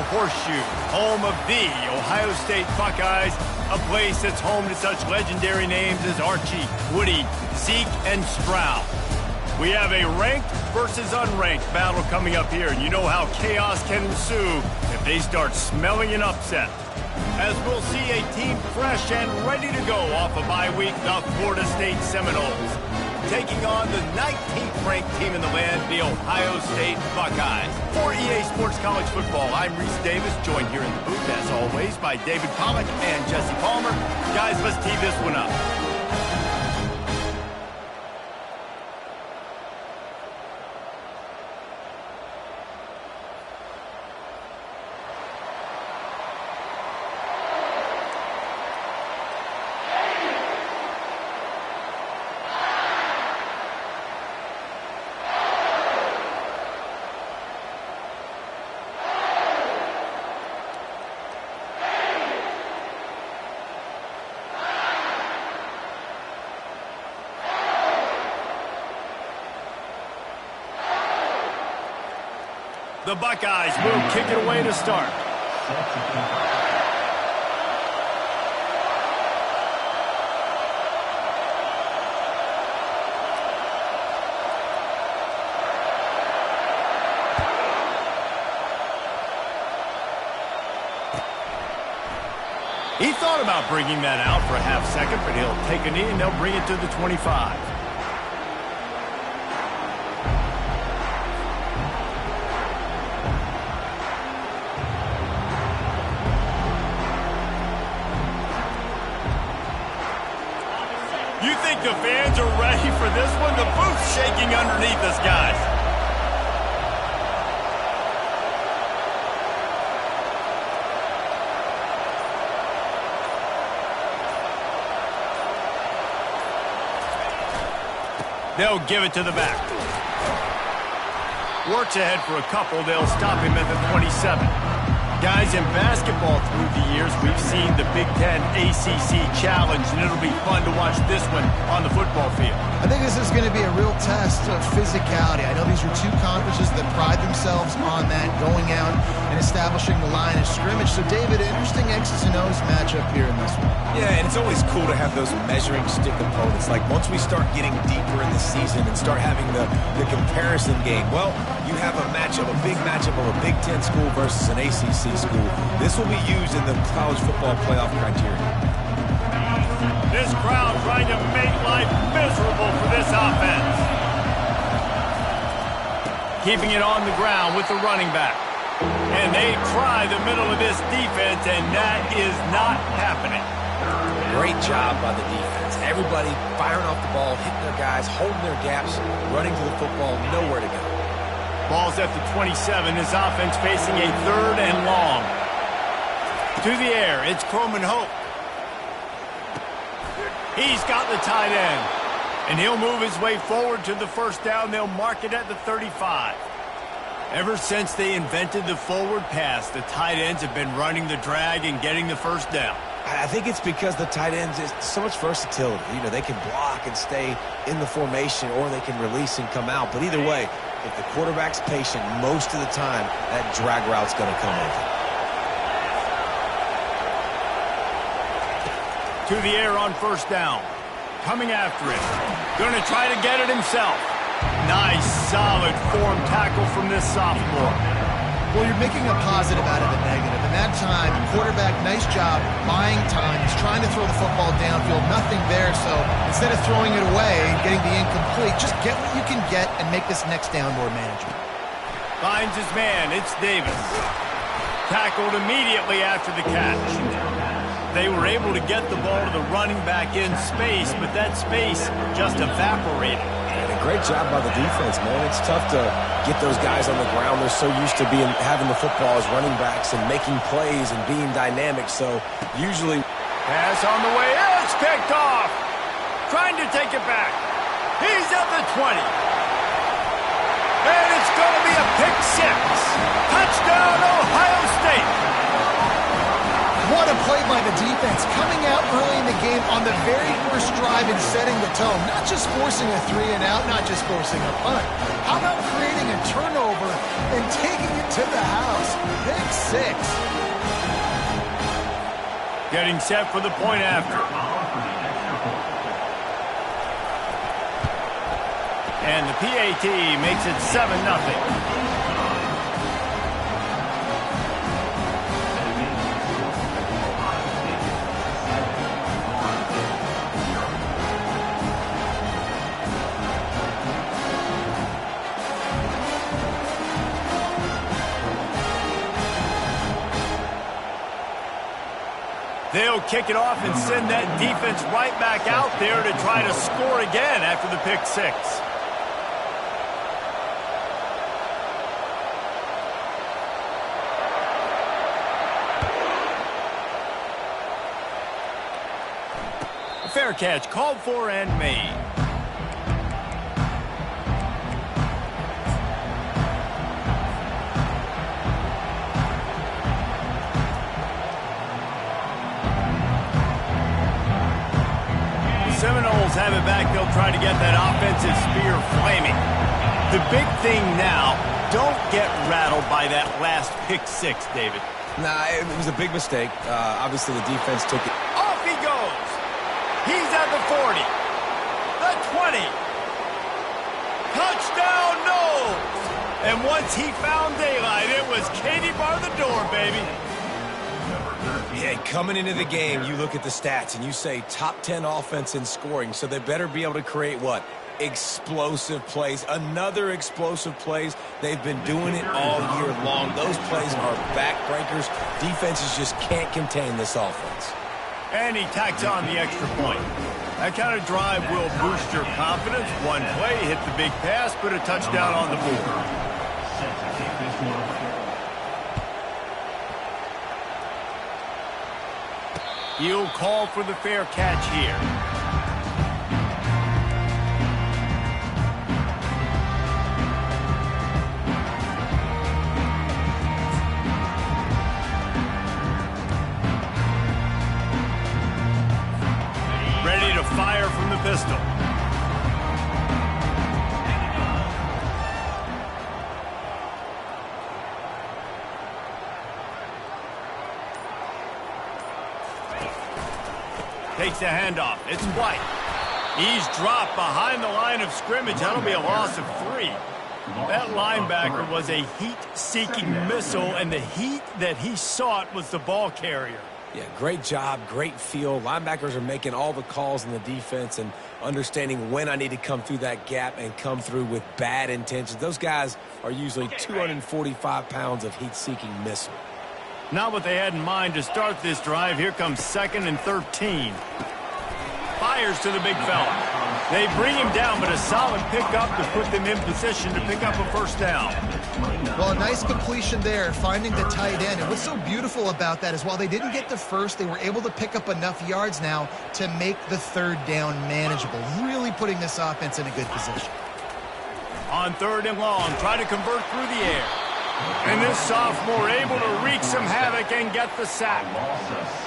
Horseshoe, home of the Ohio State Buckeyes, a place that's home to such legendary names as Archie, Woody, Zeke, and Stroud. We have a ranked versus unranked battle coming up here, and you know how chaos can ensue if they start smelling an upset. As we'll see a team fresh and ready to go off a bye week, the Florida State Seminoles, taking on the 19th ranked team in the land, the Ohio State Buckeyes. For EA Sports College Football, I'm Reese Davis, joined here in the booth, as always, by David Pollack and Jesse Palmer. Guys, let's tee this one up. The Buckeyes will kick it away to start. He thought about bringing that out for a half second, but he'll take a knee and they'll bring it to the 25. You think the fans are ready for this one? The booth's shaking underneath us, guys. They'll give it to the back. Works ahead for a couple. They'll stop him at the 27. Guys, in basketball through the years, we've seen the Big Ten ACC Challenge, and it'll be fun to watch this one on the football field. I think this is going to be a real test of physicality. I know these are two conferences that pride themselves on that, going out and establishing the line of scrimmage. So, David, interesting X's and O's matchup here in this one. Yeah, and it's always cool to have those measuring stick opponents. Like, once we start getting deeper in the season and start having the comparison game, well, you have a matchup, a big matchup of a Big Ten school versus an ACC school. This will be used in the college football playoff criteria. This crowd trying to make life miserable for this offense. Keeping it on the ground with the running back. And they try the middle of this defense, and that is not happening. Great job by the defense. Everybody firing off the ball, hitting their guys, holding their gaps, running to the football, nowhere to go. Ball's at the 27. His offense facing a 3rd and long. To the air, it's Croman Hope. He's got the tight end. And he'll move his way forward to the first down. They'll mark it at the 35. Ever since they invented the forward pass, the tight ends have been running the drag and getting the first down. I think it's because the tight ends is so much versatility. You know, they can block and stay in the formation, or they can release and come out. But either way, if the quarterback's patient, most of the time, that drag route's going to come over. To the air on first down. Coming after it. Going to try to get it himself. Nice, solid form tackle from this sophomore. Well, you're making a positive out of a negative. And that time, quarterback, nice job buying time. He's trying to throw the football downfield. Nothing there. So instead of throwing it away and getting the incomplete, just get what you can get and make this next down more manageable. Finds his man. It's Davis. Tackled immediately after the catch. They were able to get the ball to the running back in space, but that space just evaporated. And a great job by the defense, man. It's tough to get those guys on the ground. They're so used to having the football as running backs and making plays and being dynamic. So usually... Pass on the way. It's picked off. Trying to take it back. He's at the 20. And it's going to be a pick six. Touchdown, Ohio State. What a play by the defense coming out early in the game on the very first drive and setting the tone. Not just forcing a 3-and-out, not just forcing a punt. How about creating a turnover and taking it to the house? Pick 6. Getting set for the point after. And the PAT makes it 7-0. They'll kick it off and send that defense right back out there to try to score again after the pick 6. A fair catch called for and made. Seminoles have it back. They'll try to get that offensive spear flaming. The big thing now, don't get rattled by that last pick 6, David. Nah, it was a big mistake. Obviously, the defense took it. Off he goes. He's at the 40. The 20. Touchdown, Noles. And once he found daylight, it was Katie bar the door, baby. Yeah, coming into the game, you look at the stats and you say top 10 offense in scoring, so they better be able to create what? Explosive plays. Another explosive plays. They've been doing it all year long. Those plays are backbreakers. Defenses just can't contain this offense. And he tacks on the extra point. That kind of drive will boost your confidence. One play, hit the big pass, put a touchdown on the board. He'll call for the fair catch here. Ready to fire from the pistol. Takes the handoff. It's White. He's dropped behind the line of scrimmage. That'll be a loss of 3. That linebacker was a heat-seeking missile, and the heat that he sought was the ball carrier. Yeah, great job, great feel. Linebackers are making all the calls in the defense and understanding when I need to come through that gap and come through with bad intentions. Those guys are usually 245 pounds of heat-seeking missile. Not what they had in mind to start this drive. Here comes 2nd and 13. Fires to the big fella. They bring him down, but a solid pickup to put them in position to pick up a first down. Well, a nice completion there, finding the tight end. And what's so beautiful about that is while they didn't get the first, they were able to pick up enough yards now to make the 3rd down manageable, really putting this offense in a good position. On 3rd and long, try to convert through the air. And this sophomore able to wreak some havoc and get the sack.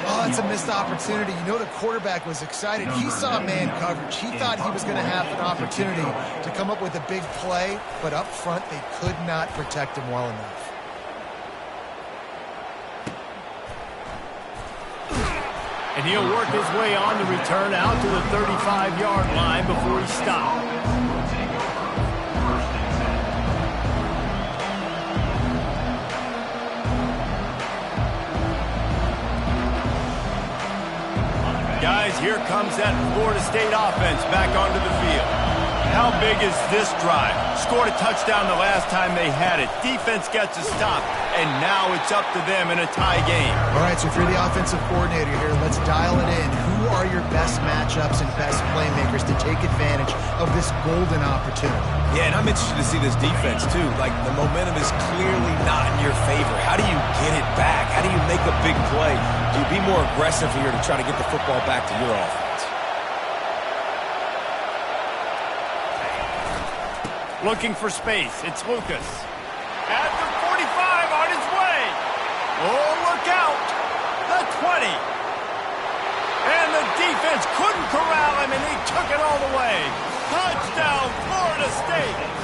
Oh, it's a missed opportunity. You know the quarterback was excited. He saw man coverage. He thought he was going to have an opportunity to come up with a big play, but up front they could not protect him well enough. And he'll work his way on the return out to the 35-yard line before he stops. Guys, here comes that Florida State offense back onto the field. How big is this drive? Scored a touchdown the last time they had it. Defense gets a stop, and now it's up to them in a tie game. All right, so if you're the offensive coordinator here, let's dial it in. Who are your best matchups and best playmakers to take advantage of this golden opportunity? Yeah, and I'm interested to see this defense, too. Like, the momentum is clearly not in your favor. How do you get it back? How do you make a big play? Do you be more aggressive here to try to get the football back to your offense? Looking for space. It's Lucas. At the 45, on his way. Oh, look out. The 20. defense couldn't corral him, and he took it all the way. Touchdown, Florida State.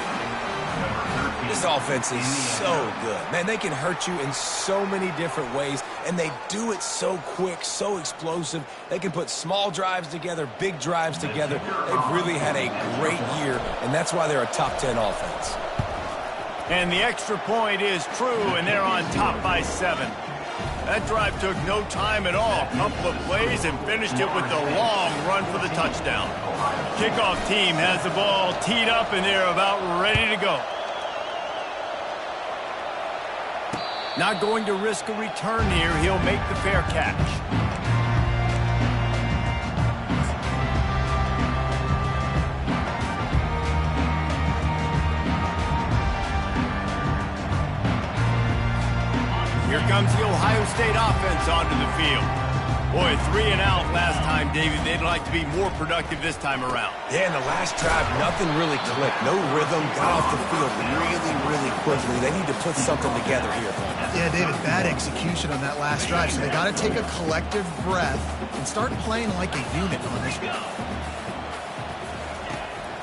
This offense is so good. Man, they can hurt you in so many different ways, and they do it so quick, so explosive. They can put small drives together, big drives together. They've really had a great year, and that's why they're a top 10 offense. And the extra point is true, and they're on top by 7. That drive took no time at all. A couple of plays and finished it with a long run for the touchdown. Kickoff team has the ball teed up, and they're about ready to go. Not going to risk a return here. He'll make the fair catch. Here comes the Ohio State offense onto the field. Boy, 3 and out last time, David. They'd like to be more productive this time around. Yeah, in the last drive, nothing really clicked. No rhythm, got off the field really quickly. They need to put something together here. Yeah, David, bad execution on that last drive, so they got to take a collective breath and start playing like a unit on this one.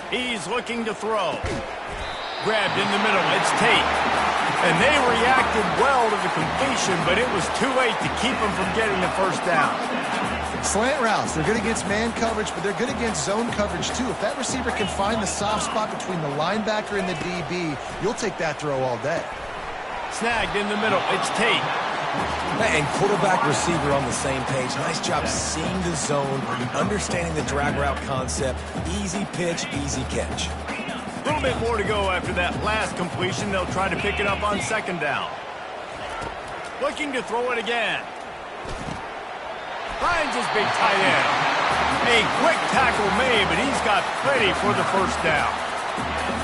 He's looking to throw. Grabbed in the middle. It's Tate. And they reacted well to the completion, but it was too late to keep them from getting the first down. Slant routes, they're good against man coverage, but they're good against zone coverage too. If that receiver can find the soft spot between the linebacker and the DB, you'll take that throw all day. Snagged in the middle. It's Tate. And quarterback receiver on the same page. Nice job seeing the zone, understanding the drag route concept. Easy pitch, easy catch. A little bit more to go after that last completion. They'll try to pick it up on second down. Looking to throw it again. Finds his big tight end. A quick tackle made, but he's got plenty for the first down.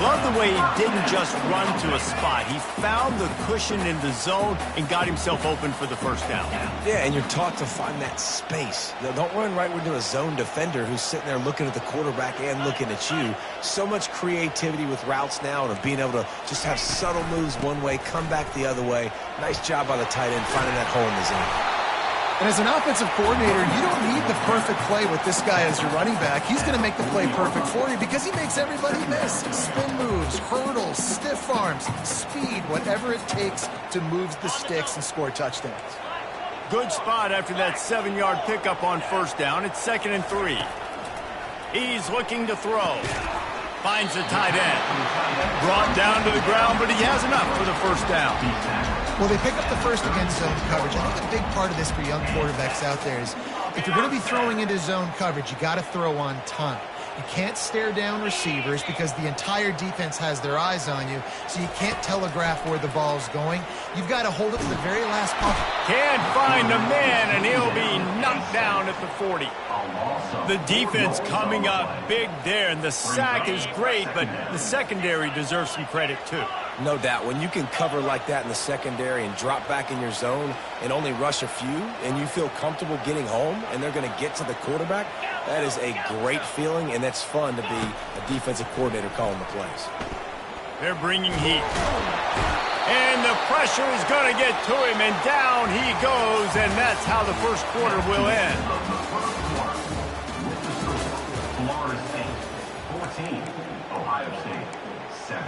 Love the way he didn't just run to a spot. He found the cushion in the zone and got himself open for the first down. Yeah, and you're taught to find that space. Don't run right into a zone defender who's sitting there looking at the quarterback and looking at you. So much creativity with routes now and of being able to just have subtle moves one way, come back the other way. Nice job by the tight end finding that hole in the zone. And as an offensive coordinator, you don't need the perfect play with this guy as your running back. He's going to make the play perfect for you because he makes everybody miss. Spin moves, hurdles, stiff arms, speed, whatever it takes to move the sticks and score touchdowns. Good spot after that 7-yard pickup on first down. It's 2nd and 3. He's looking to throw. Finds the tight end. Brought down to the ground, but he has enough for the first down. Well, they pick up the first against zone coverage. I think a big part of this for young quarterbacks out there is if you're going to be throwing into zone coverage, you got to throw on time. You can't stare down receivers because the entire defense has their eyes on you, so you can't telegraph where the ball's going. You've got to hold it to the very last punt. Can't find a man, and he'll be knocked down at the 40. The defense coming up big there, and the sack is great, but the secondary deserves some credit too. No doubt. When you can cover like that in the secondary and drop back in your zone and only rush a few, and you feel comfortable getting home, and they're going to get to the quarterback, that is a great feeling, and that's fun to be a defensive coordinator calling the plays. They're bringing heat. And the pressure is going to get to him, and down he goes, and that's how the first quarter will end. Florida State 14, Ohio State 7.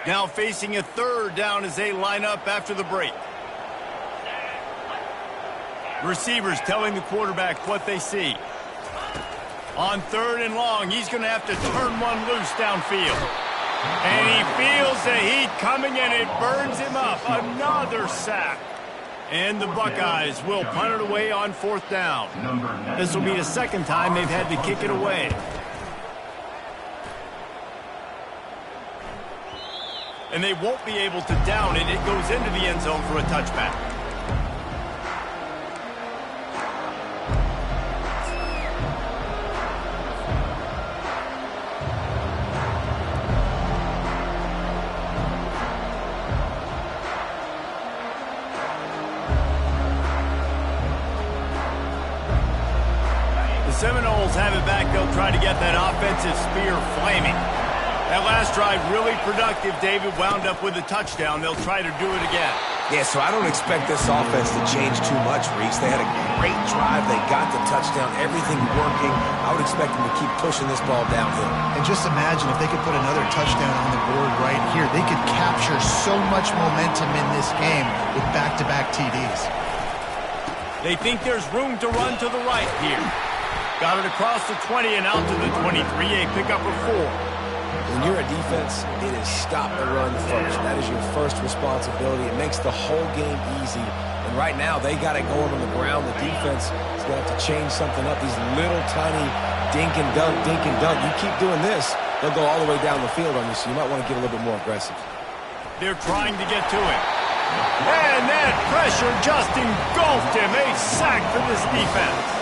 Now facing a third down as they line up after the break. Receivers telling the quarterback what they see. On 3rd and long, he's going to have to turn one loose downfield. And he feels the heat coming, and it burns him up. Another sack. And the Buckeyes will punt it away on 4th down. This will be the second time they've had to kick it away. And they won't be able to down it. It goes into the end zone for a touchback. Seminoles have it back. They'll try to get that offensive spear flaming. That last drive really productive. David wound up with a touchdown. They'll try to do it again. Yeah, so I don't expect this offense to change too much, Reese. They had a great drive. They got the touchdown. Everything working. I would expect them to keep pushing this ball downhill. And just imagine if they could put another touchdown on the board right here. They could capture so much momentum in this game with back-to-back TDs. They think there's room to run to the right here. Got it across the 20 and out to the 23. A pickup of 4. When you're a defense, it is stop the run first. That is your first responsibility. It makes the whole game easy. And right now, they got it going on the ground. The defense is going to have to change something up. These little tiny dink and dunk, dink and dunk. You keep doing this, they'll go all the way down the field on you, so you might want to get a little bit more aggressive. They're trying to get to him. And that pressure just engulfed him. A sack for this defense.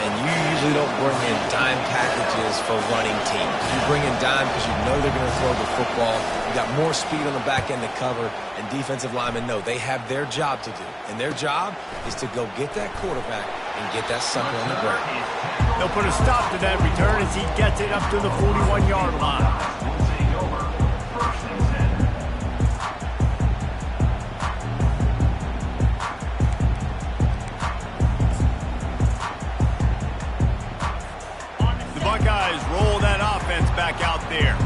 And you usually don't bring in dime packages for running teams. You bring in dime because you know they're going to throw the football. You got more speed on the back end to cover, and defensive linemen know they have their job to do. And their job is to go get that quarterback and get that sucker on the ground. They'll put a stop to that return as he gets it up to the 41-yard line. Buckeyes roll that offense back out there.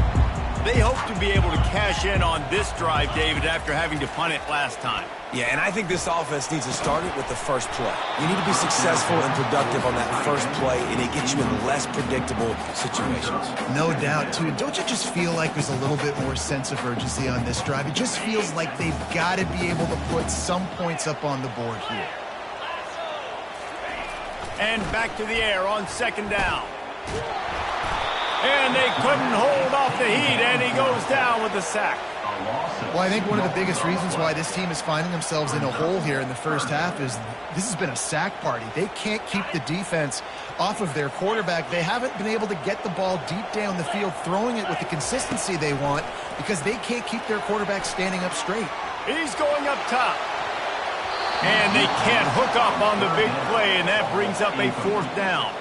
They hope to be able to cash in on this drive, David, after having to punt it last time. Yeah, and I think this offense needs to start it with the first play. You need to be successful and productive on that first play, and it gets you in less predictable situations. No doubt, too. Don't you just feel like there's a little bit more sense of urgency on this drive? It just feels like they've got to be able to put some points up on the board here. And back to the air on second down. And they couldn't hold off the heat, and he goes down with the sack. Well, I think one of the biggest reasons why this team is finding themselves in a hole here in the first half is this has been a sack party. They can't keep the defense off of their quarterback. They haven't been able to get the ball deep down the field, throwing it with the consistency they want because they can't keep their quarterback standing up straight. He's going up top. And they can't hook up on the big play, and that brings up a 4th down.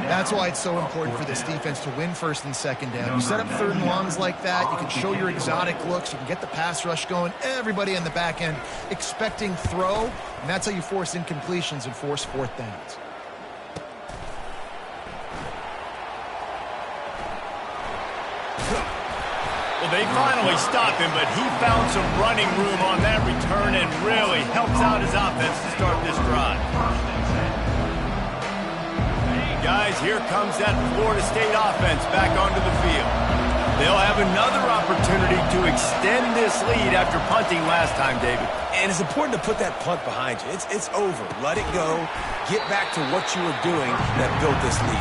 That's why it's so important for this defense to win first and second down. You set up 3rd and longs like that, you can show your exotic looks, you can get the pass rush going, everybody in the back end expecting throw, and that's how you force incompletions and force 4th downs. Well, they finally stopped him, but he found some running room on that return and really helps out his offense to start this drive. Guys, here comes that Florida State offense back onto the field. They'll have another opportunity to extend this lead after punting last time, David. And it's important to put that punt behind you. It's over. Let it go. Get back to what you were doing that built this lead.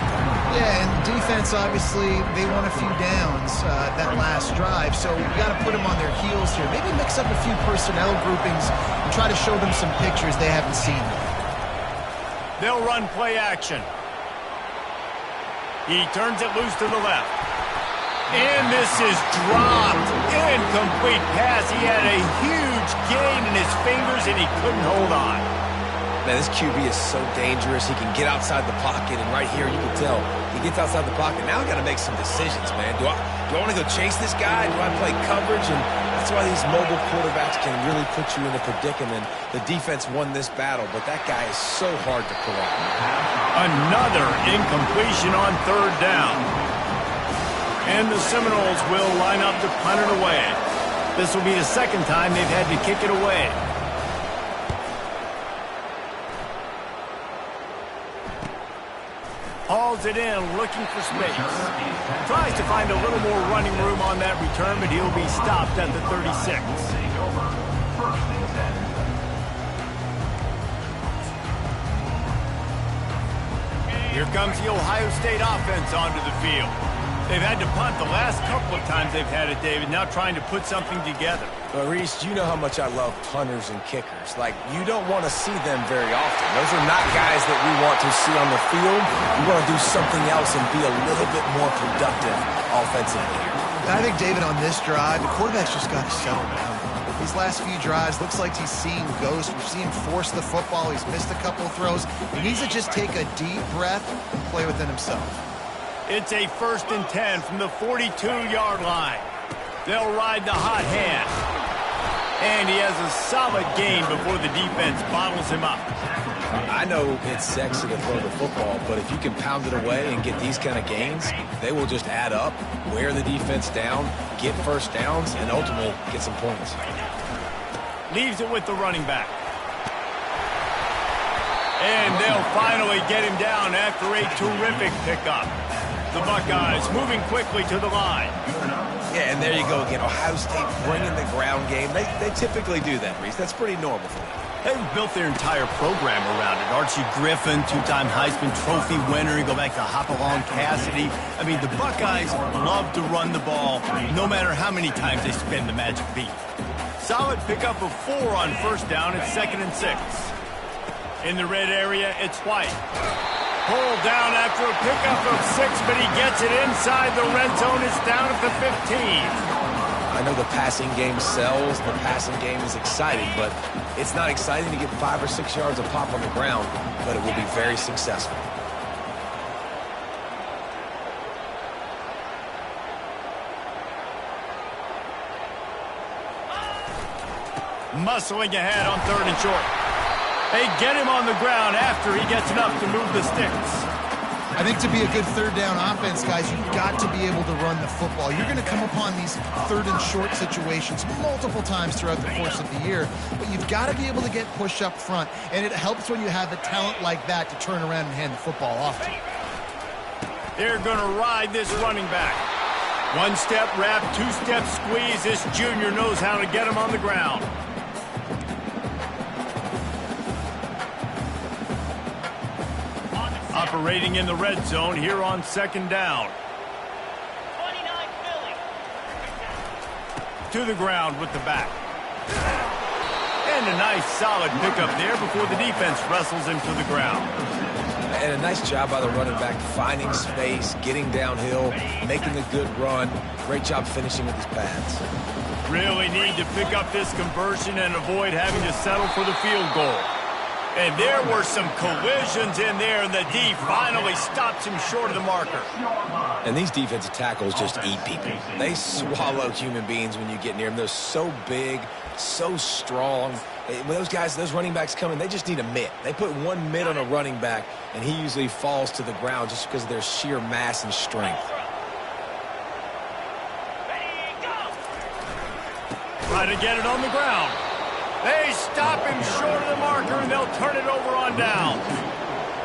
Yeah, and defense, obviously, they won a few downs that last drive, so you got to put them on their heels here. Maybe mix up a few personnel groupings and try to show them some pictures they haven't seen. They'll run play action. He turns it loose to the left. And this is dropped. Incomplete pass. He had a huge gain in his fingers, and he couldn't hold on. Man, this QB is so dangerous. He can get outside the pocket, and right here you can tell he gets outside the pocket. Now I got to make some decisions, man. Do I want to go chase this guy? Do I play coverage? And that's why these mobile quarterbacks can really put you in a predicament. The defense won this battle, but that guy is so hard to pull off. Another incompletion on 3rd down. And the Seminoles will line up to punt it away. This will be the 2nd time they've had to kick it away. Hauls it in, looking for space. Tries to find a little more running room on that return, but he'll be stopped at the 36. Here comes the Ohio State offense onto the field. They've had to punt the last couple of times they've had it, David, now trying to put something together. But Reese, you know how much I love punters and kickers. Like, you don't want to see them very often. Those are not guys that we want to see on the field. We want to do something else and be a little bit more productive offensively. I think, David, on this drive, the quarterback's just got to settle down. These last few drives, looks like he's seeing ghosts. We've seen him force the football. He's missed a couple of throws. He needs to just take a deep breath and play within himself. It's a 1st and 10 from the 42-yard line. They'll ride the hot hand. And he has a solid gain before the defense bottles him up. I know it's sexy to throw the football, but if you can pound it away and get these kind of gains, they will just add up, wear the defense down, get first downs, and ultimately get some points. Leaves it with the running back. And they'll finally get him down after a terrific pickup. The Buckeyes moving quickly to the line. Yeah, and there you go again. Ohio State bringing the ground game. They typically do that, Reese. That's pretty normal for them. They've built their entire program around it. Archie Griffin, 2-time Heisman Trophy winner. You go back to Hopalong Cassidy. I mean, the Buckeyes love to run the ball, no matter how many times they spin the magic beat. Solid pickup of 4 on 1st down. It's 2nd and 6. In the red area, it's White. Pulled down after a pickup of 6, but he gets it inside the red zone. It's down at the 15. I know the passing game sells, the passing game is exciting, but it's not exciting to get 5 or 6 yards of pop on the ground, but it will be very successful. Muscling ahead on 3rd and short. They get him on the ground after he gets enough to move the sticks. I think to be a good 3rd down offense, guys, you've got to be able to run the football. You're going to come upon these 3rd and short situations multiple times throughout the course of the year, but you've got to be able to get push up front, and it helps when you have a talent like that to turn around and hand the football off to. They're going to ride this running back. 1-step wrap, 2-step squeeze. This junior knows how to get him on the ground. Operating in the red zone here on 2nd down. 29 Philly. To the ground with the back. And a nice solid pickup there before the defense wrestles him to the ground. And a nice job by the running back, finding space, getting downhill, making a good run. Great job finishing with his pads. Really need to pick up this conversion and avoid having to settle for the field goal. And there were some collisions in there, and the D finally stops him short of the marker. And these defensive tackles just eat people. They swallow human beings when you get near them. They're so big, so strong. When those guys, those running backs come in, they just need a mitt. They put 1 mitt on a running back, and he usually falls to the ground just because of their sheer mass and strength. Try to get it on the ground. They stop him short of the marker, and they'll turn it over on down.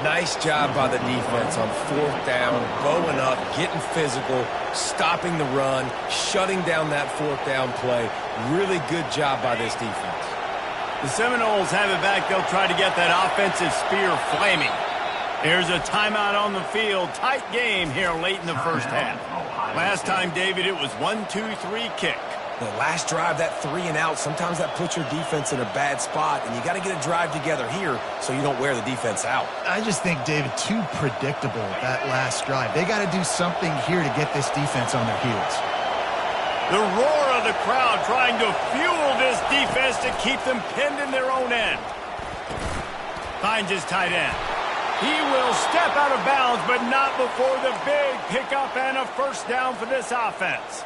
Nice job by the defense on 4th down, going up, getting physical, stopping the run, shutting down that 4th down play. Really good job by this defense. The Seminoles have it back. They'll try to get that offensive spear flaming. There's a timeout on the field. Tight game here late in the 1st half. Last time, David, it was 1-2-3 kick. The last drive, that 3 and out, sometimes that puts your defense in a bad spot, and you got to get a drive together here so you don't wear the defense out. I just think, David, too predictable, that last drive. They got to do something here to get this defense on their heels. The roar of the crowd trying to fuel this defense to keep them pinned in their own end. Finds his tight end. He will step out of bounds, but not before the big pickup and a 1st down for this offense.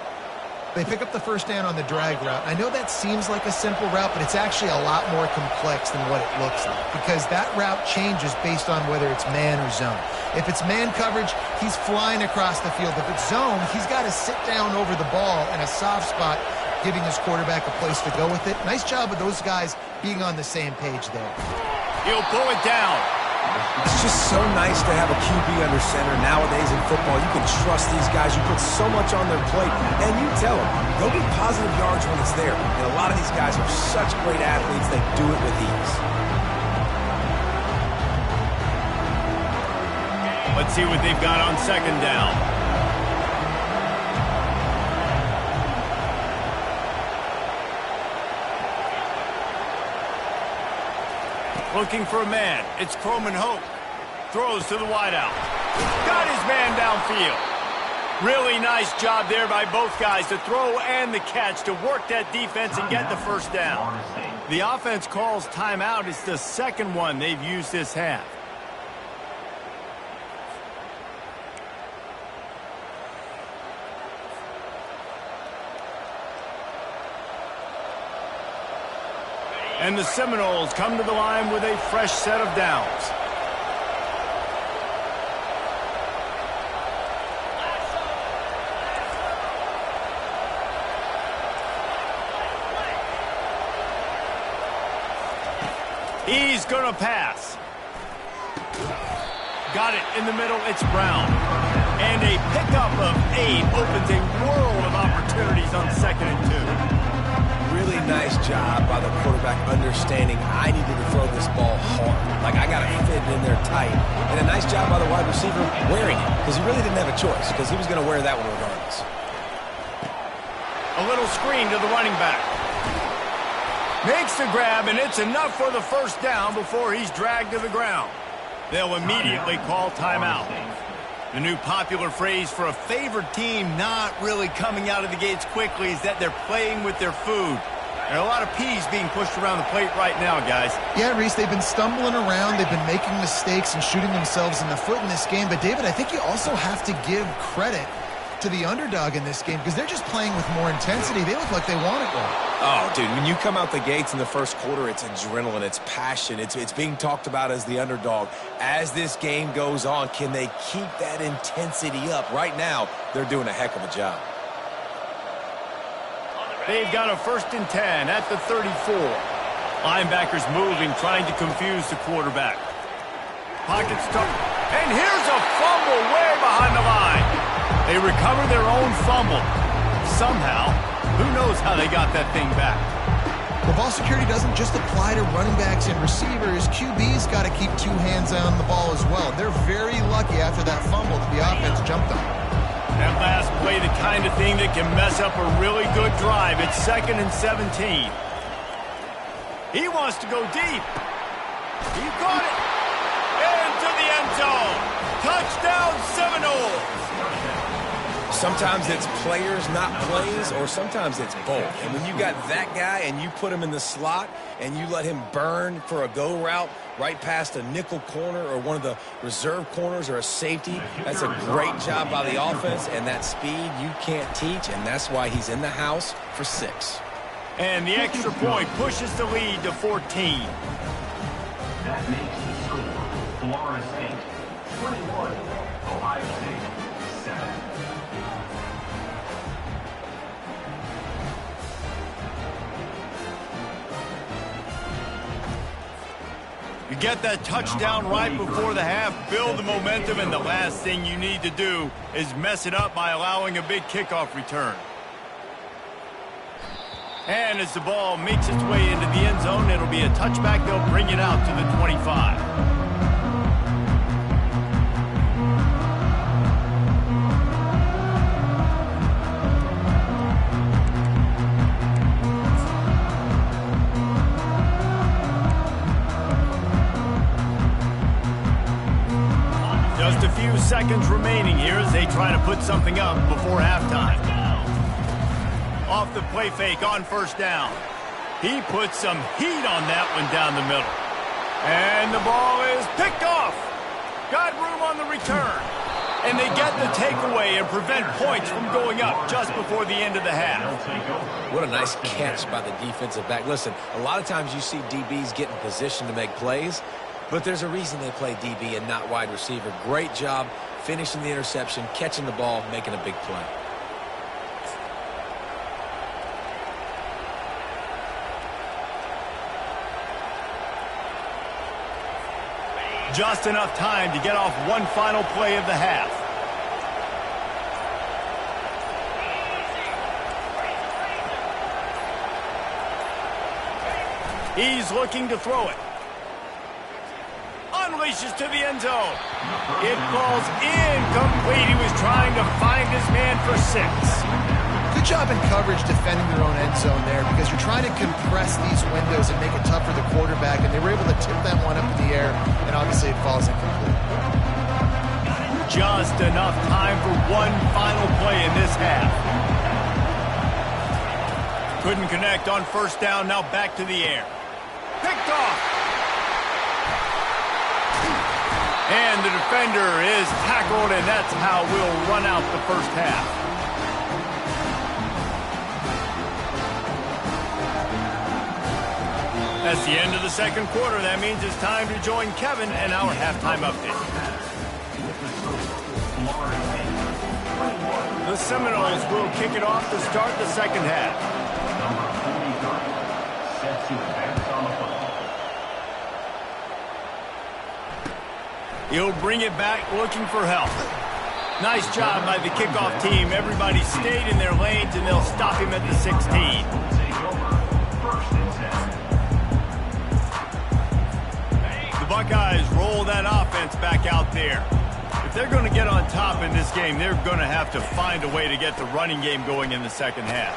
They pick up the 1st down on the drag route. I know that seems like a simple route, but it's actually a lot more complex than what it looks like because that route changes based on whether it's man or zone. If it's man coverage, he's flying across the field. If it's zone, he's got to sit down over the ball in a soft spot, giving his quarterback a place to go with it. Nice job of those guys being on the same page there. He'll pull it down. It's just so nice to have a QB under center nowadays in football. You can trust these guys. You put so much on their plate, and you tell them, go get positive yards when it's there. And a lot of these guys are such great athletes, they do it with ease. Let's see what they've got on 2nd down. Looking for a man. It's Croman Hope. Throws to the wideout. Got his man downfield. Really nice job there by both guys, the throw and the catch, to work that defense and get the first down. The offense calls timeout. It's the second one they've used this half. And the Seminoles come to the line with a fresh set of downs. He's going to pass. Got it in the middle. It's Brown. And a pickup of 8 opens a world of opportunities on 2nd and 2. Really nice job by the quarterback understanding I needed to throw this ball hard. Like, I got to fit it in there tight. And a nice job by the wide receiver wearing it, because he really didn't have a choice, because he was going to wear that one regardless. A little screen to the running back. Makes the grab, and it's enough for the first down before he's dragged to the ground. They'll immediately call timeout. The new popular phrase for a favored team not really coming out of the gates quickly is that they're playing with their food. There are a lot of peas being pushed around the plate right now, guys. Yeah, Reese, they've been stumbling around. They've been making mistakes and shooting themselves in the foot in this game. But, David, I think you also have to give credit to the underdog in this game, because they're just playing with more intensity. They look like they want it more. Oh, dude, when you come out the gates in the first quarter, it's adrenaline, it's passion, it's being talked about as the underdog. As this game goes on, can they keep that intensity up? Right now, they're doing a heck of a job. They've got a 1st and 10 at the 34. Linebackers moving, trying to confuse the quarterback. Pockets tucked. And here's a fumble way behind the line. They recover their own fumble. Somehow, who knows how they got that thing back. Well, ball security doesn't just apply to running backs and receivers. QB's got to keep 2 hands on the ball as well. They're very lucky after that fumble that the offense jumped on. That last play, the kind of thing that can mess up a really good drive. It's 2nd and 17. He wants to go deep. He caught it. Into the end zone. Touchdown, Seminoles. Sometimes it's players, not plays, or sometimes it's both. And when you got that guy and you put him in the slot and you let him burn for a go route right past a nickel corner or one of the reserve corners or a safety, that's a great job by the offense, and that speed you can't teach, and that's why he's in the house for 6. And the extra point pushes the lead to 14. That makes the score Florida State 21, Ohio State 7. You get that touchdown right before the half, build the momentum, and the last thing you need to do is mess it up by allowing a big kickoff return. And as the ball makes its way into the end zone, it'll be a touchback. They'll bring it out to the 25. Just a few seconds remaining here as they try to put something up before halftime. Off the play fake on 1st down. He puts some heat on that one down the middle. And the ball is picked off. Got room on the return. And they get the takeaway and prevent points from going up just before the end of the half. What a nice catch by the defensive back. Listen, a lot of times you see DBs get in position to make plays, but there's a reason they play DB and not wide receiver. Great job finishing the interception, catching the ball, making a big play. Just enough time to get off one final play of the half. He's looking to throw it. Unleashes to the end zone. It falls incomplete. He was trying to find his man for 6. Good job in coverage defending their own end zone there, because you're trying to compress these windows and make it tough for the quarterback, and they were able to tip that one up in the air, and obviously it falls incomplete. just enough time for one final play in this half. Couldn't connect on first down, now back to the air. Picked off. And the defender is tackled, and that's how we'll run out the first half. That's the end of the second quarter. That means it's time to join Kevin and our halftime update. The Seminoles will kick it off to start the second half. Number 43 set to advance on the football. He'll bring it back looking for help. Nice job by the kickoff team. Everybody stayed in their lanes, and they'll stop him at the 16. Take over first and 10. The Buckeyes roll that offense back out there. If they're going to get on top in this game, they're going to have to find a way to get the running game going in the second half.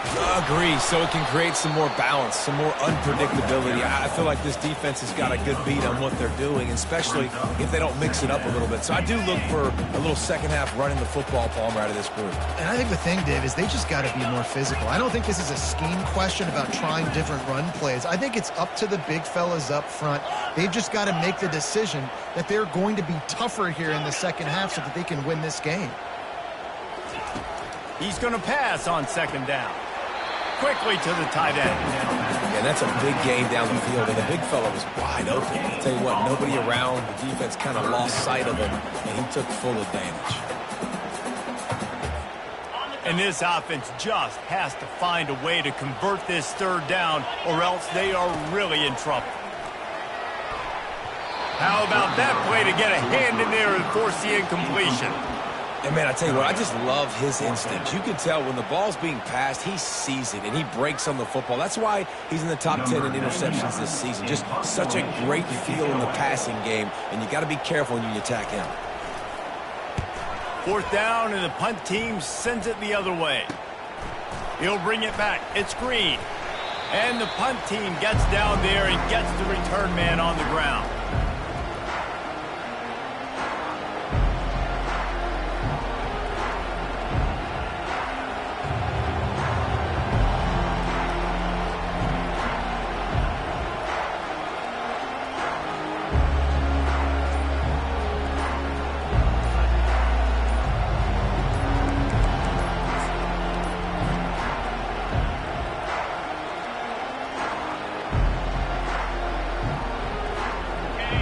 Agree, so it can create some more balance, some more unpredictability. I feel like this defense has got a good beat on what they're doing, especially if they don't mix it up a little bit. So I do look for a little second half running the football Palmer out of this group. And I think the thing, Dave, is they just got to be more physical. I don't think this is a scheme question about trying different run plays. I think it's up to the big fellas up front. They've just got to make the decision that they're going to be tougher here in the second half so that they can win this game. He's going to pass on second down. Quickly to the tight end. Yeah, that's a big gain down the field, and the big fella was wide open. I'll tell you what, nobody around. The defense kind of lost sight of him, and he took full advantage. And this offense just has to find a way to convert this third down, or else they are really in trouble. How about that play to get a hand in there and force the incompletion? And, man, I tell you what, I just love his instinct. You can tell when the ball's being passed, he sees it, and he breaks on the football. That's why he's in the top 10 in interceptions this season. Just such a great feel in the passing game, and you got to be careful when you attack him. Fourth down, and the punt team sends it the other way. He'll bring it back. It's Green. And the punt team gets down there and gets the return man on the ground.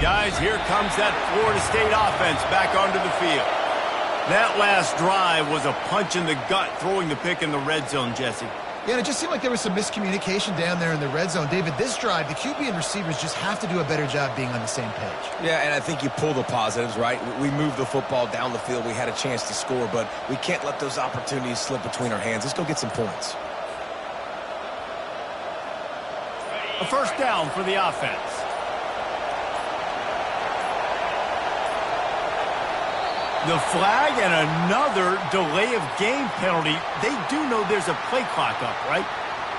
Guys, here comes that Florida State offense back onto the field. That last drive was a punch in the gut, throwing the pick in the red zone, Jesse. Yeah, and it just seemed like there was some miscommunication down there in the red zone. David, this drive, the QB and receivers just have to do a better job being on the same page. Yeah, and I think you pull the positives, right? We moved the football down the field. We had a chance to score, but we can't let those opportunities slip between our hands. Let's go get some points. A first down for the offense. The flag and another delay of game penalty. They do know there's a play clock up, right?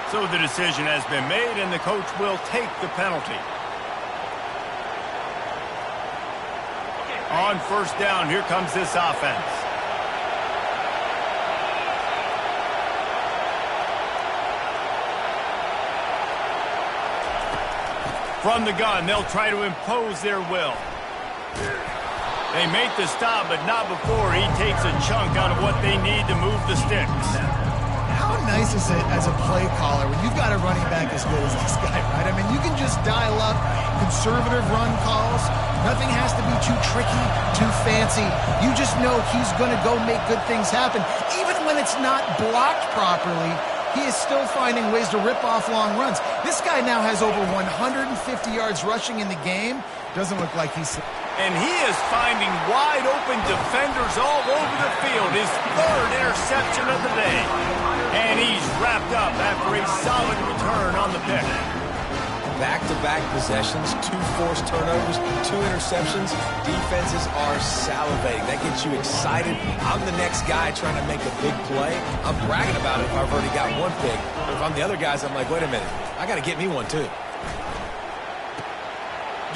So the decision has been made, and the coach will take the penalty. On first down, here comes this offense. From the gun, they'll try to impose their will. They make the stop, but not before he takes a chunk out of what they need to move the sticks. How nice is it as a play caller when you've got a running back as good as this guy, right? I mean, you can just dial up conservative run calls. Nothing has to be too tricky, too fancy. You just know he's going to go make good things happen. Even when it's not blocked properly, he is still finding ways to rip off long runs. This guy now has over 150 yards rushing in the game. Doesn't look like he's... And he is finding wide-open defenders all over the field. His third interception of the day. And he's wrapped up after a solid return on the pick. Back-to-back possessions, 2 forced turnovers, 2 interceptions. Defenses are salivating. That gets you excited. I'm the next guy trying to make a big play. I'm bragging about it if I've already got one pick. But if I'm the other guys, I'm like, wait a minute. I got to get me one, too.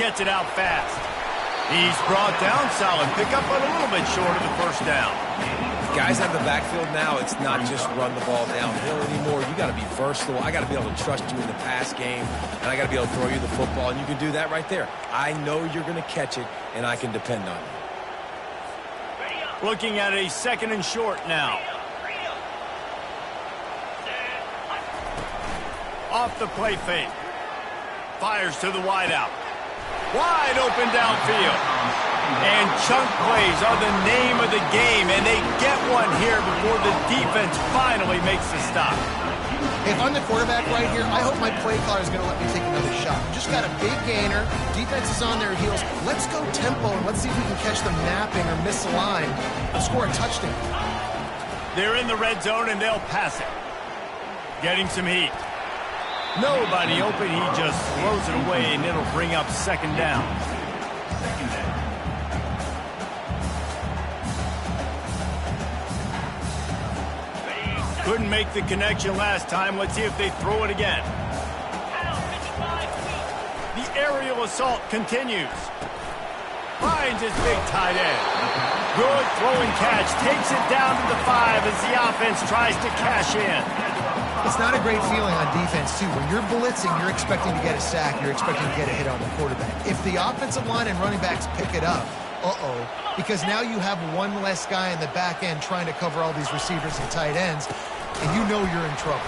Gets it out fast. He's brought down solid pickup, but a little bit short of the first down. Guys out of the backfield now, it's not just run the ball downhill anymore. You got to be versatile. I got to be able to trust you in the pass game, and I got to be able to throw you the football, and you can do that right there. I know you're going to catch it, and I can depend on you. Looking at a 2nd and short now. Off the play fake. Fires to the wideout. Wide open downfield. And chunk plays are the name of the game, and they get one here before the defense finally makes the stop. If I'm the quarterback right here, I hope my play caller is going to let me take another shot. Just got a big gainer. Defense is on their heels. Let's go tempo, and let's see if we can catch them napping or miss a line and score a touchdown. They're in the red zone, and they'll pass it. Getting some heat. Nobody open. He just throws it away, and it'll bring up 2nd down. Couldn't make the connection last time. Let's see if they throw it again. The aerial assault continues. Finds his big tight end. Good throwing catch. Takes it down to the 5 as the offense tries to cash in. It's not a great feeling on defense, too. When you're blitzing, you're expecting to get a sack. You're expecting to get a hit on the quarterback. If the offensive line and running backs pick it up, because now you have one less guy in the back end trying to cover all these receivers and tight ends, and you know you're in trouble.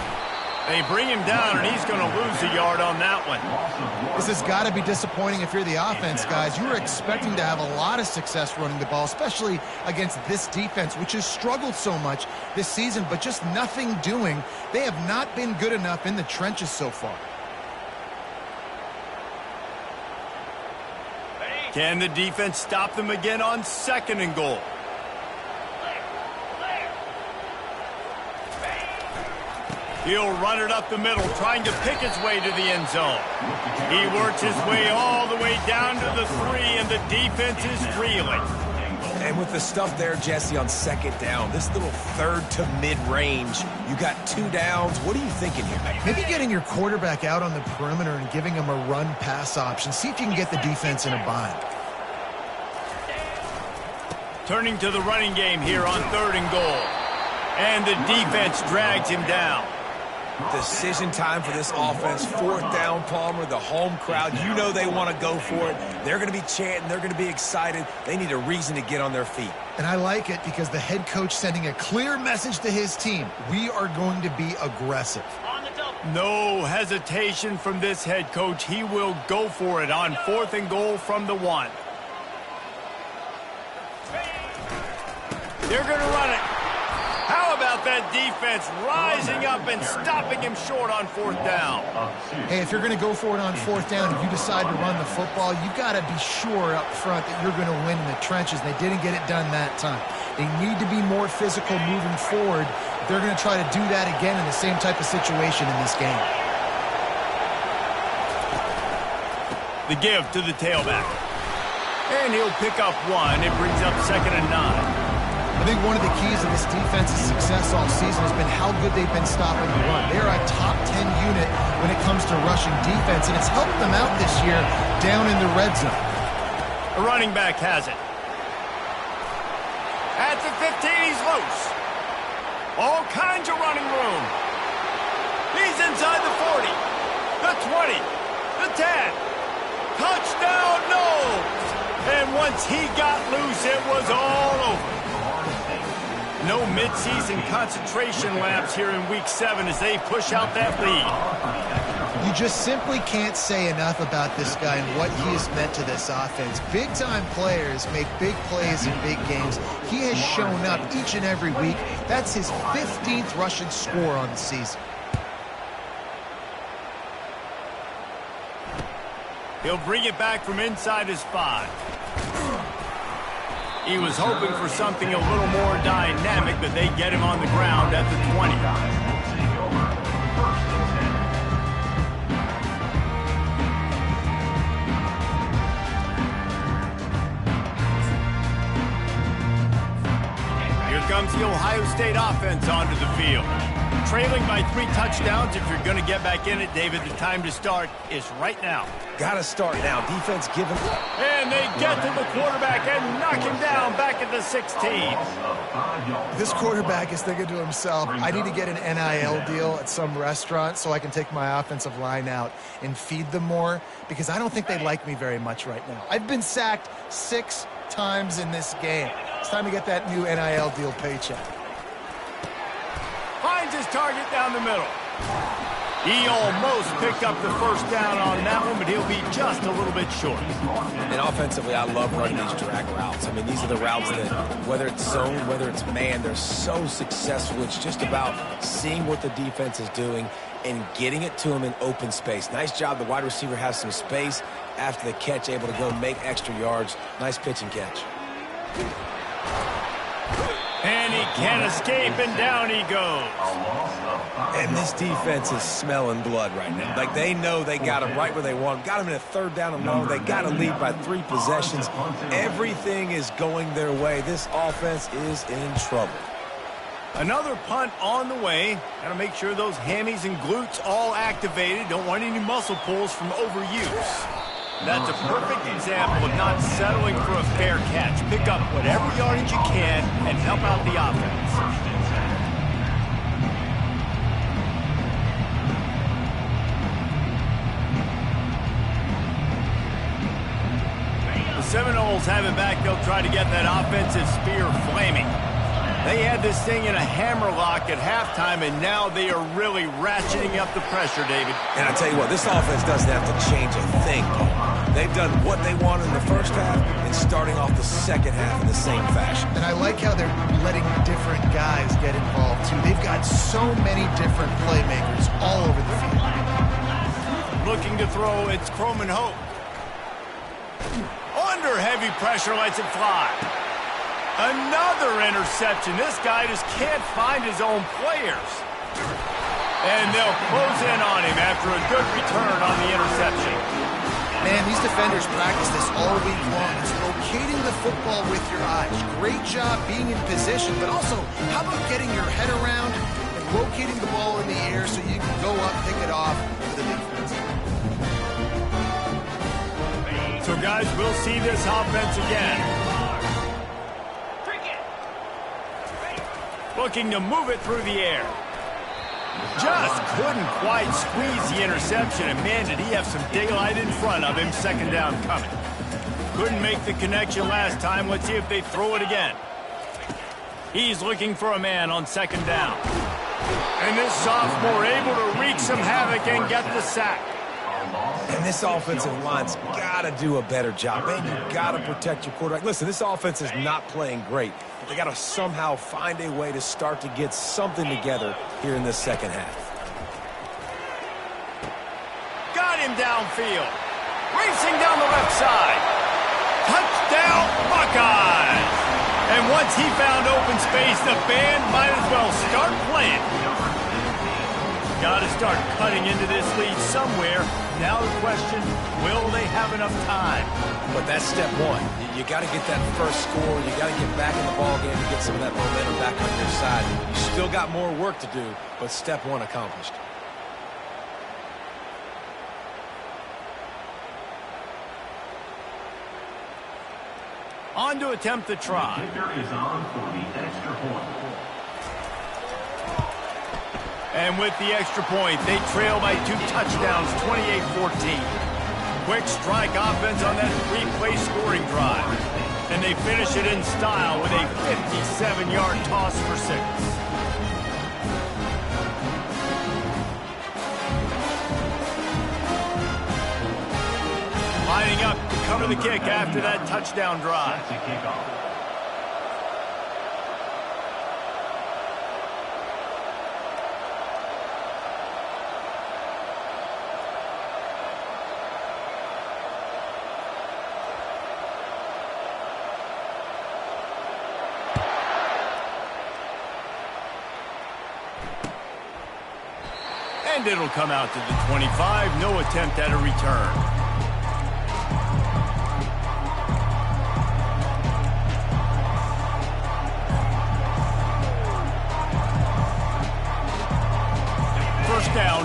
They bring him down, and he's going to lose a yard on that one. This has got to be disappointing if you're the offense, guys. You were expecting to have a lot of success running the ball, especially against this defense, which has struggled so much this season, but just nothing doing. They have not been good enough in the trenches so far. Can the defense stop them again on 2nd and goal? He'll run it up the middle, trying to pick his way to the end zone. He works his way all the way down to the 3, and the defense is reeling. And with the stuff there, Jesse, on 2nd down, this little 3rd to mid-range, you got 2 downs. What are you thinking here? Maybe getting your quarterback out on the perimeter and giving him a run-pass option. See if you can get the defense in a bind. Turning to the running game here on 3rd and goal. And the defense drags him down. Decision time for this offense. 4th down, Palmer, the home crowd. You know they want to go for it. They're going to be chanting. They're going to be excited. They need a reason to get on their feet. And I like it because the head coach sending a clear message to his team. We are going to be aggressive. No hesitation from this head coach. He will go for it on 4th and goal from the 1. They're going to run it. How about that defense rising up and stopping him short on 4th down? Hey, if you're going to go for it on 4th down and you decide to run the football, you've got to be sure up front that you're going to win in the trenches. They didn't get it done that time. They need to be more physical moving forward. They're going to try to do that again in the same type of situation in this game. The give to the tailback. And he'll pick up 1. It brings up 2nd and 9. I think one of the keys of this defense's success all season has been how good they've been stopping the run. They're a top 10 unit when it comes to rushing defense, and it's helped them out this year down in the red zone. The running back has it. At the 15, he's loose. All kinds of running room. He's inside the 40, the 20, the 10. Touchdown, no! And once he got loose, it was all over. No midseason concentration laps here in Week 7 as they push out that lead. You just simply can't say enough about this guy and what he has meant to this offense. Big-time players make big plays in big games. He has shown up each and every week. That's his 15th rushing score on the season. He'll bring it back from inside his 5. He was hoping for something a little more dynamic, but they get him on the ground at the 20. Here comes the Ohio State offense onto the field. trailing by 3 touchdowns. If you're going to get back in it, David, the time to start is right now. Got to start now. Defense giving. And they get to the quarterback and knock him down back at the 16. This quarterback is thinking to himself, I need to get an NIL deal at some restaurant so I can take my offensive line out and feed them more, because I don't think they like me very much right now. I've been sacked 6 times in this game. It's time to get that new NIL deal paycheck. Finds his target down the middle. He almost picked up the first down on that one, but he'll be just a little bit short. And offensively, I love running these drag routes. I mean, these are the routes that, whether it's zone, whether it's man, they're so successful. It's just about seeing what the defense is doing and getting it to him in open space. Nice job. The wide receiver has some space after the catch, able to go make extra yards. Nice pitch and catch. And he can't escape, and down he goes. And this defense is smelling blood right now. Like, they know they got him right where they want him. Got him in a 3rd down and long. They got to lead by 3 possessions. Everything is going their way. This offense is in trouble. Another punt on the way. Got to make sure those hammies and glutes all activated. Don't want any muscle pulls from overuse. That's a perfect example of not settling for a fair catch. Pick up whatever yardage you can and help out the offense. The Seminoles have it back. They'll try to get that offensive spear flaming. They had this thing in a hammerlock at halftime, and now they are really ratcheting up the pressure, David. And I tell you what, this offense doesn't have to change a thing, Paul. They've done what they wanted in the first half and starting off the second half in the same fashion. And I like how they're letting different guys get involved, too. They've got so many different playmakers all over the field. Looking to throw, it's Croman Hope. Under heavy pressure, lets it fly. Another interception. This guy just can't find his own players. And they'll close in on him after a good return on the interception. Man, these defenders practice this all week long. It's locating the football with your eyes. Great job being in position, but also, how about getting your head around and locating the ball in the air so you can go up, pick it off for the defense. So, guys, we'll see this offense again. Looking to move it through the air. Just couldn't quite squeeze the interception, and man, did he have some daylight in front of him. 2nd down coming. Couldn't make the connection last time. Let's see if they throw it again. He's looking for a man on 2nd down. And this sophomore able to wreak some havoc and get the sack. And this offensive line's got to do a better job. Man, you got to protect your quarterback. Listen, this offense is not playing great. They got to somehow find a way to start to get something together here in this second half. Got him downfield. Racing down the left side. Touchdown, Buckeyes! And once he found open space, the band might as well start playing. Got to start cutting into this lead somewhere. Now the question, will they have enough time? But that's step one. You got to get that first score. You got to get back in the ball game to get some of that momentum back on your side. You still got more work to do, but step one accomplished. On to attempt the try. Kicker is on for the extra point. And with the extra point, they trail by 2 touchdowns, 28-14. Quick strike offense on that 3-play scoring drive. And they finish it in style with a 57-yard toss for 6. Lining up to cover the kick after that touchdown drive. That's a kickoff. And it'll come out to the 25. No attempt at a return.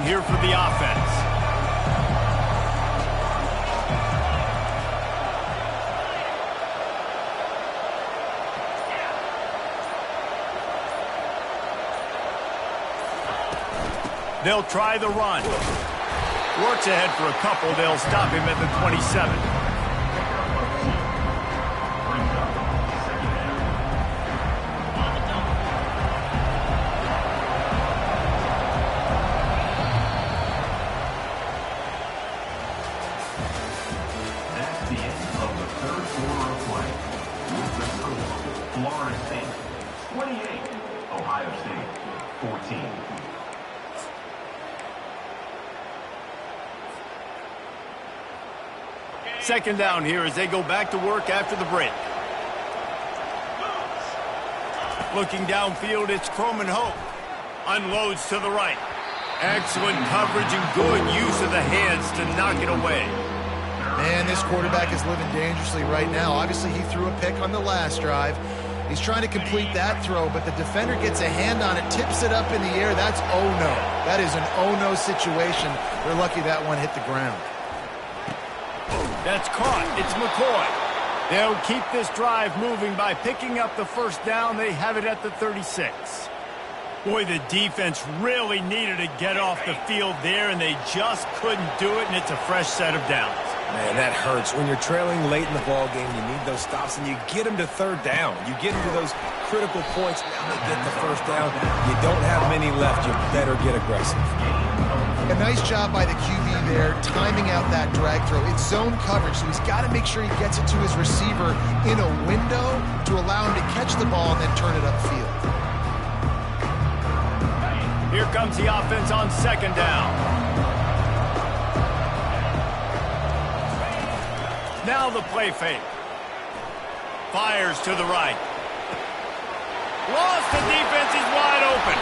here for the offense. They'll try the run. Works ahead for a couple. They'll stop him at the 27. That's the end of the third quarter of play. With the score, Florida State 28, Ohio State 14. Second down here as they go back to work after the break. Looking downfield, it's Croman Hope. Unloads to the right. Excellent coverage and good use of the hands to knock it away. Man, this quarterback is living dangerously right now. Obviously, he threw a pick on the last drive. He's trying to complete that throw, but the defender gets a hand on it, tips it up in the air. That's oh-no. That is an oh-no situation. We're lucky that one hit the ground. That's caught. It's McCoy. They'll keep this drive moving by picking up the first down. They have it at the 36. Boy, the defense really needed to get off the field there, and they just couldn't do it, and it's a fresh set of downs. Man, that hurts. When you're trailing late in the ball game, you need those stops, and you get them to third down. You get them to those critical points, and they get the first down. You don't have many left. You better get aggressive. A nice job by the QB there, timing out that drag throw. It's zone coverage, so he's got to make sure he gets it to his receiver in a window to allow him to catch the ball and then turn it upfield. Here comes the offense on second down. Now the play fake. Fires to the right. Lost, the defense is wide open.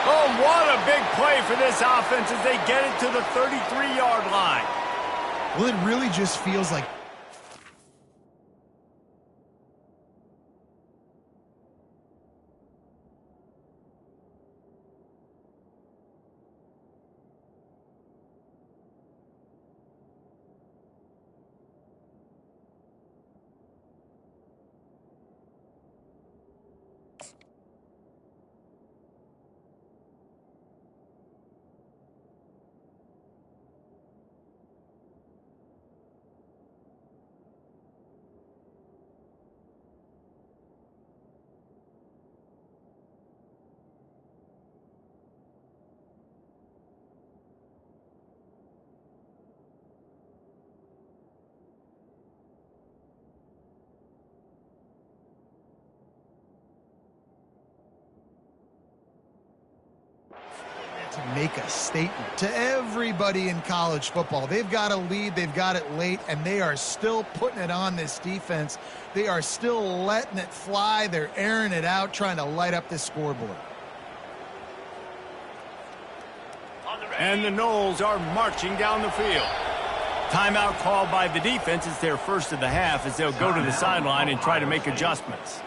Oh, what a big play for this offense as they get it to the 33-yard line. Well, it really just feels like to make a statement to everybody in college football. They've got a lead, they've got it late, and they are still putting it on this defense. They are still letting it fly. They're airing it out, trying to light up this scoreboard. And the Noles are marching down the field. Timeout called by the defense. It's their first of the half as they'll go to the sideline and try to make adjustments.